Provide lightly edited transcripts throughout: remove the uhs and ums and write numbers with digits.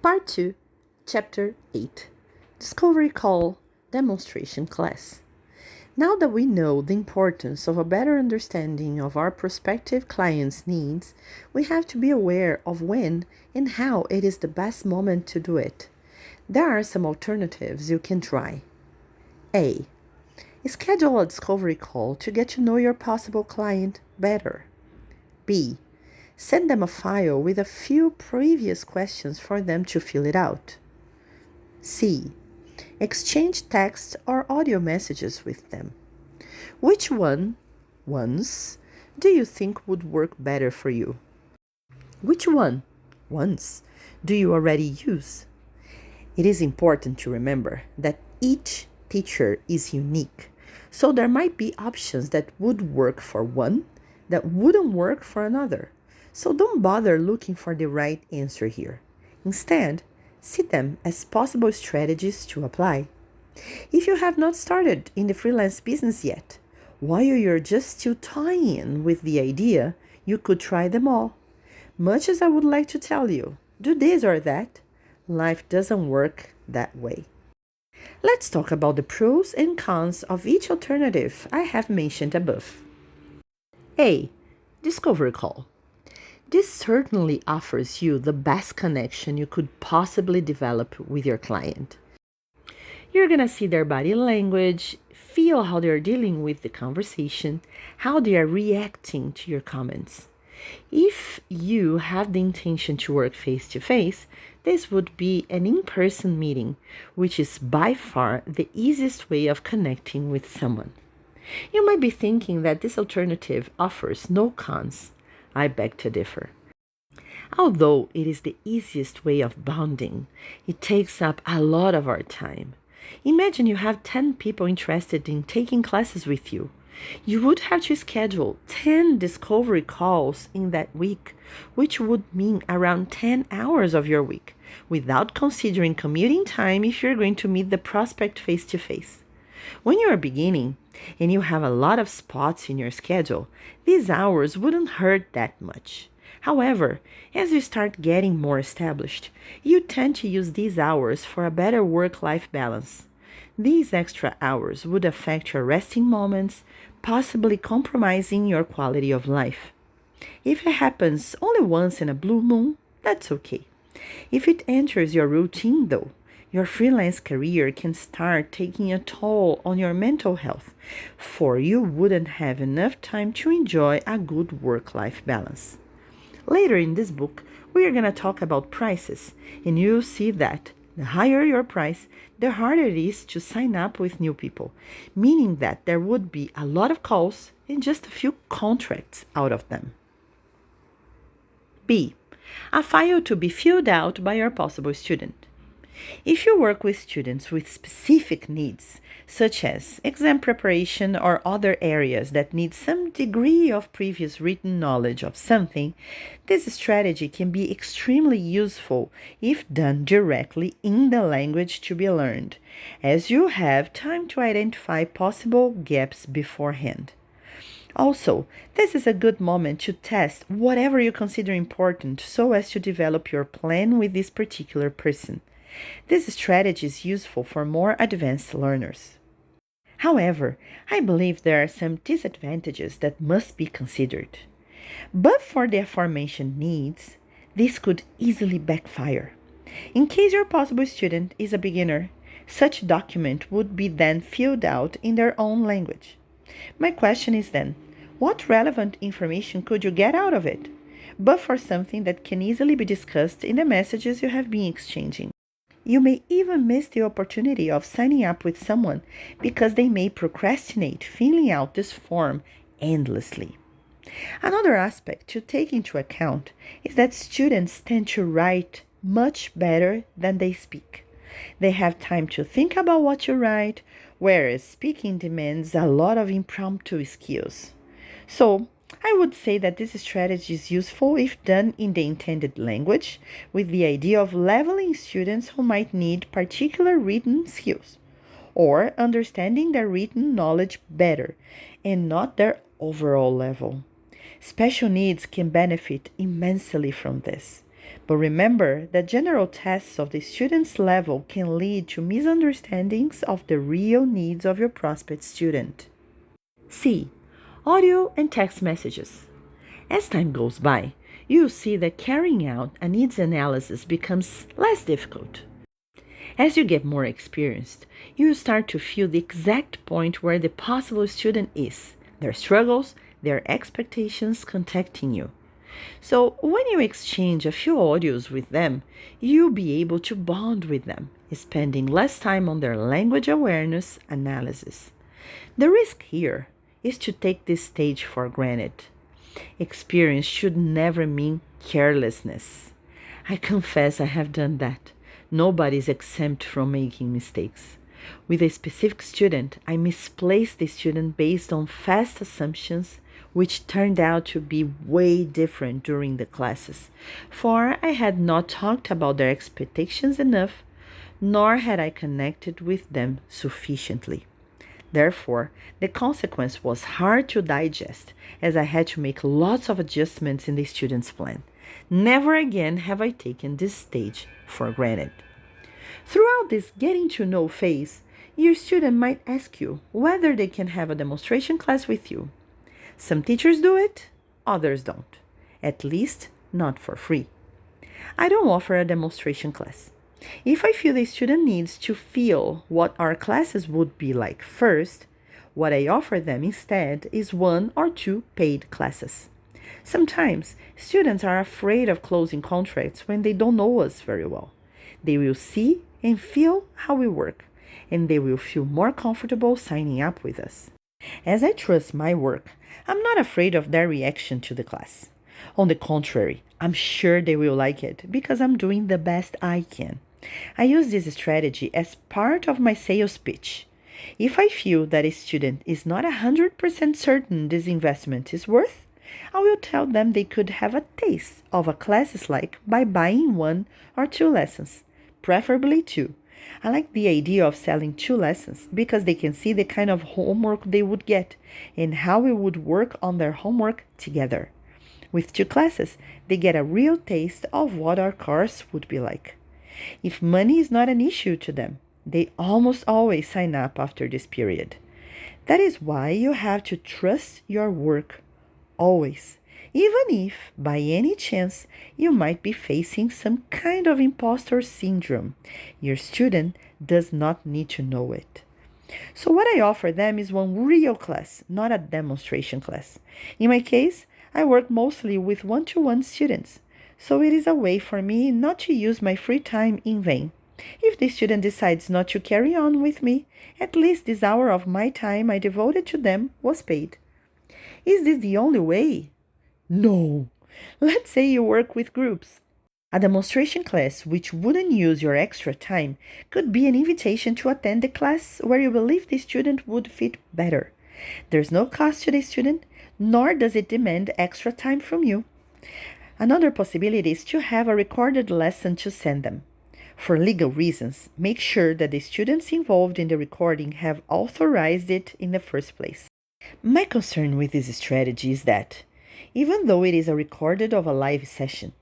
Part 2, Chapter 8, Discovery Call Demonstration Class. Now that we know the importance of a better understanding of our prospective clients' needs, we have to be aware of when and how it is the best moment to do it. There are some alternatives you can try. A. Schedule a discovery call to get to know your possible client better. B. Send them a file with a few previous questions for them to fill it out. C. Exchange text or audio messages with them. Which ones, do you think would work better for you? Which ones, do you already use? It is important to remember that each teacher is unique, so there might be options that would work for one that wouldn't work for another. So don't bother looking for the right answer here. Instead, see them as possible strategies to apply. If you have not started in the freelance business yet, while you're just still toying with the idea, you could try them all. Much as I would like to tell you, do this or that, life doesn't work that way. Let's talk about the pros and cons of each alternative I have mentioned above. A. Discovery call. This certainly offers you the best connection you could possibly develop with your client. You're going to see their body language, feel how they're dealing with the conversation, how they are reacting to your comments. If you have the intention to work face to face, this would be an in-person meeting, which is by far the easiest way of connecting with someone. You might be thinking that this alternative offers no cons. I beg to differ. Although it is the easiest way of bonding, it takes up a lot of our time. Imagine you have 10 people interested in taking classes with you. You would have to schedule 10 discovery calls in that week, which would mean around 10 hours of your week, without considering commuting time if you're going to meet the prospect face to face. When you are beginning and you have a lot of spots in your schedule, these hours wouldn't hurt that much. However, as you start getting more established, you tend to use these hours for a better work-life balance. These extra hours would affect your resting moments, possibly compromising your quality of life. If it happens only once in a blue moon, that's okay. If it enters your routine, though, your freelance career can start taking a toll on your mental health, for you wouldn't have enough time to enjoy a good work-life balance. Later in this book, we are going to talk about prices, and you'll see that the higher your price, the harder it is to sign up with new people, meaning that there would be a lot of calls and just a few contracts out of them. B. A file to be filled out by your possible student. If you work with students with specific needs, such as exam preparation or other areas that need some degree of previous written knowledge of something, this strategy can be extremely useful if done directly in the language to be learned, as you have time to identify possible gaps beforehand. Also, this is a good moment to test whatever you consider important so as to develop your plan with this particular person. This strategy is useful for more advanced learners. However, I believe there are some disadvantages that must be considered. But for the aforementioned needs, this could easily backfire. In case your possible student is a beginner, such document would be then filled out in their own language. My question is then, what relevant information could you get out of it, but for something that can easily be discussed in the messages you have been exchanging? You may even miss the opportunity of signing up with someone because they may procrastinate filling out this form endlessly. Another aspect to take into account is that students tend to write much better than they speak. They have time to think about what to write, whereas speaking demands a lot of impromptu skills. So, I would say that this strategy is useful if done in the intended language, with the idea of leveling students who might need particular written skills, or understanding their written knowledge better, and not their overall level. Special needs can benefit immensely from this. But remember that general tests of the student's level can lead to misunderstandings of the real needs of your prospect student. C. Audio and text messages. As time goes by, you'll see that carrying out a needs analysis becomes less difficult. As you get more experienced, you start to feel the exact point where the possible student is, their struggles, their expectations contacting you. So when you exchange a few audios with them, you'll be able to bond with them, spending less time on their language awareness analysis. The risk here is to take this stage for granted. Experience should never mean carelessness. I confess I have done that. Nobody is exempt from making mistakes. With a specific student, I misplaced the student based on fast assumptions, which turned out to be way different during the classes, for I had not talked about their expectations enough, nor had I connected with them sufficiently. Therefore, the consequence was hard to digest, as I had to make lots of adjustments in the student's plan. Never again have I taken this stage for granted. Throughout this getting to know phase, your student might ask you whether they can have a demonstration class with you. Some teachers do it, others don't. At least not for free. I don't offer a demonstration class. If I feel the student needs to feel what our classes would be like first, what I offer them instead is 1 or 2 paid classes. Sometimes students are afraid of closing contracts when they don't know us very well. They will see and feel how we work, and they will feel more comfortable signing up with us. As I trust my work, I'm not afraid of their reaction to the class. On the contrary, I'm sure they will like it because I'm doing the best I can. I use this strategy as part of my sales pitch. If I feel that a student is not 100% certain this investment is worth, I will tell them they could have a taste of a class like by buying 1 or 2 lessons, preferably 2. I like the idea of selling 2 lessons because they can see the kind of homework they would get and how we would work on their homework together. With 2 classes, they get a real taste of what our course would be like. If money is not an issue to them, they almost always sign up after this period. That is why you have to trust your work, always, even if, by any chance, you might be facing some kind of imposter syndrome. Your student does not need to know it. So what I offer them is 1 real class, not a demonstration class. In my case, I work mostly with 1-to-1 students, so it is a way for me not to use my free time in vain. If the student decides not to carry on with me, at least this hour of my time I devoted to them was paid. Is this the only way? No. Let's say you work with groups. A demonstration class which wouldn't use your extra time could be an invitation to attend the class where you believe the student would fit better. There's no cost to the student, nor does it demand extra time from you. Another possibility is to have a recorded lesson to send them. For legal reasons, make sure that the students involved in the recording have authorized it in the first place. My concern with this strategy is that, even though it is a recorded of a live session,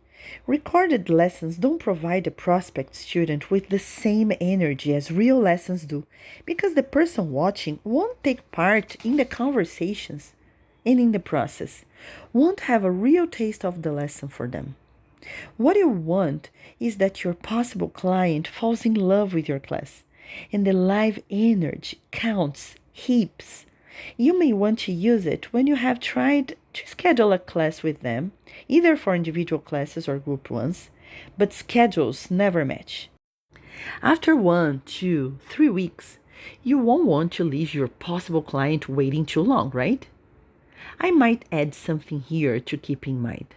recorded lessons don't provide the prospect student with the same energy as real lessons do, because the person watching won't take part in the conversations and in the process won't have a real taste of the lesson for them. What you want is that your possible client falls in love with your class, and the live energy counts heaps. You may want to use it when you have tried to schedule a class with them, either for individual classes or group ones, but schedules never match. After 1, 2, 3 weeks, you won't want to leave your possible client waiting too long, right? I might add something here to keep in mind.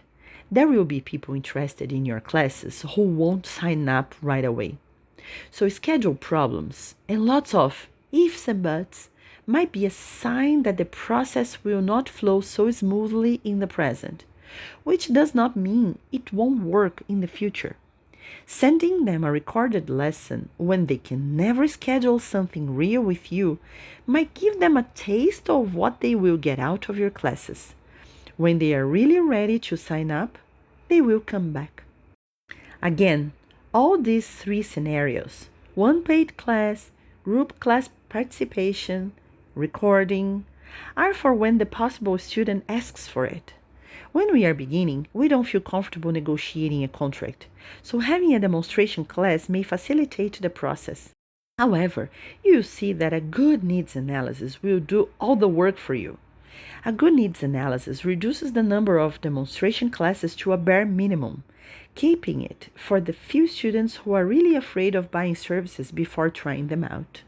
There will be people interested in your classes who won't sign up right away. So schedule problems and lots of ifs and buts might be a sign that the process will not flow so smoothly in the present, which does not mean it won't work in the future. Sending them a recorded lesson when they can never schedule something real with you might give them a taste of what they will get out of your classes. When they are really ready to sign up, they will come back. Again, all these three scenarios, one paid class, group class participation, recording, are for when the possible student asks for it. When we are beginning, we don't feel comfortable negotiating a contract, so having a demonstration class may facilitate the process. However, you see that a good needs analysis will do all the work for you. A good needs analysis reduces the number of demonstration classes to a bare minimum, keeping it for the few students who are really afraid of buying services before trying them out.